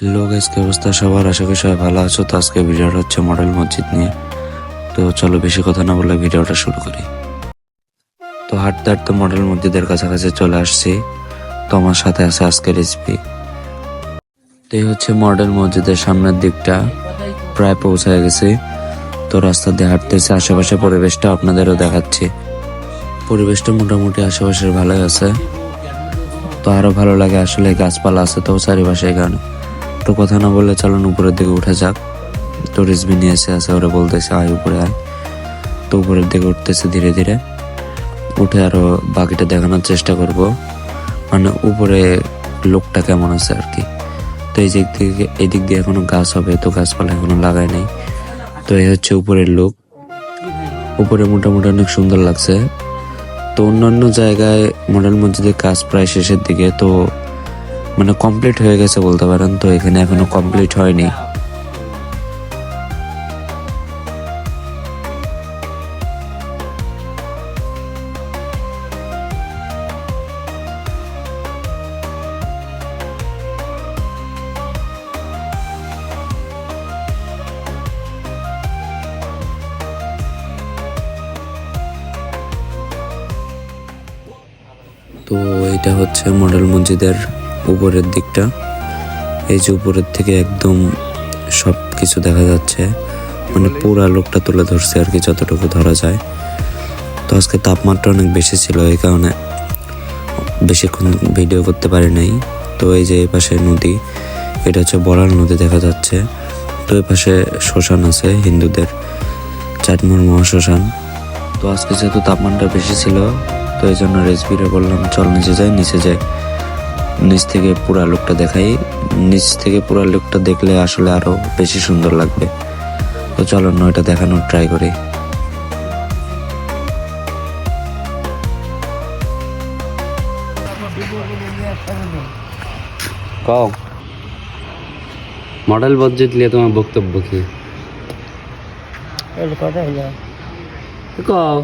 Hello guys, কি অবস্থা সবার? আশা করি সবাই ভালো আছো। তো আজকে ভিডিওটা হচ্ছে মডেল মসজিদ নিয়ে। তো চলো বেশি কথা না বলে ভিডিওটা শুরু করি। তো হাঁটতে হাঁটতে মডেল মসজিদের কাছাকাছি চলে আসছি। তো আমার সাথে আছে আজকে রেসিপি। তো এই হচ্ছে মডেল মসজিদের সামনের দিকটা, প্রায় পৌঁছায় গেছি। তো রাস্তা দিয়ে হাঁটতেছি, আশেপাশে পরিবেশটা আপনাদেরও দেখাচ্ছি। পরিবেশটা মোটামুটি আশেপাশের ভালোই আছে। তো আরো ভালো লাগে আসলে, গাছপালা আছে তো চারিপাশে, কারণে তো কথা না বললে চলুন উপরের দিকে উঠে যাক। তো রিসবি নিয়ে আছে ওরা বলতেছে আয় উপরে আয়। তো উপরের দিকে উঠতেছে ধীরে ধীরে, উঠে আরো বাকিটা দেখানোর চেষ্টা করব, মানে উপরে লোকটা কেমন আছে আর কি। তো এই দিক দিয়ে এখনো গাছ হবে, তো গাছপালা এখনো লাগায় নাই। তো এই হচ্ছে উপরের লোক। উপরে মোটামুটি অনেক সুন্দর লাগছে। তো অন্যান্য জায়গায় মডেল মসজিদের কাজ প্রায় শেষের দিকে, তো মানে কমপ্লিট হয়ে গেছে বলতে পারেন। তো এখানে এখনো কমপ্লিট হয়নি। তো এটা হচ্ছে মডেল মসজিদের উপরের দিকটা। এই যে উপরের থেকে একদম সব কিছু দেখা যাচ্ছে, মানে পুরা লোকটা তুলে ধরছে আর কি, যতটুকু ধরা যায়। তো আজকে তাপমাত্রা অনেক বেশি ছিল, এই কারণে বেশিক্ষণ ভিডিও করতে পারি নাই। তো এই যে এই পাশে নদী, এটা হচ্ছে বড়াল নদী দেখা যাচ্ছে। তো এই পাশে শ্মশান আছে হিন্দুদের, চাটমোহর মহাশ্মশান। তো আজকে যেহেতু তাপমাত্রা বেশি ছিল, তো এই জন্য রেসবিরে বললাম চল নিচে যাই। নিচ থেকে পুরা লোকটা দেখাই। নিচ থেকে পুরা লোকটা দেখলে আসলে আরো বেশি সুন্দর লাগবে। তো চলো ওইটা দেখানোর ট্রাই করি। কও মডেল মসজিদ নিয়ে তোমার বক্তব্য কি? কও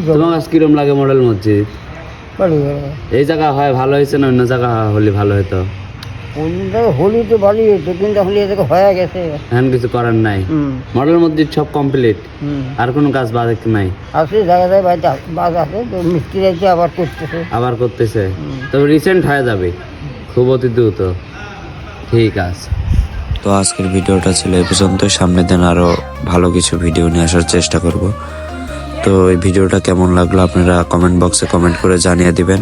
তোমার কাছে কিরম লাগে মডেল মসজিদ? এই জায়গা হয় ভালো হয়েছে না অন্য জায়গা হলে ভালো হতো? হোলি তো ভালোই হতো, কিন্তু এখন এই জায়গা হয়ে গেছে, এখন কিছু করার নাই। মডেল মসজিদ সব কমপ্লিট, আর কোনো কাজ বাদ নাই? আছে জায়গায় বাজ আছে, তো মিস্ত্রি আছে আবার করতেছে। তবে রিসেন্ট হয়ে যাবে খুব অতি দ্রুত। ঠিক আছে। তো আজকের ভিডিওটা ছিল এই পর্যন্ত। সামনের দিন আরো ভালো কিছু ভিডিও নিয়ে আসার চেষ্টা করব। তো এই ভিডিওটা কেমন লাগলো আপনারা কমেন্ট বক্সে কমেন্ট করে জানিয়ে দিবেন।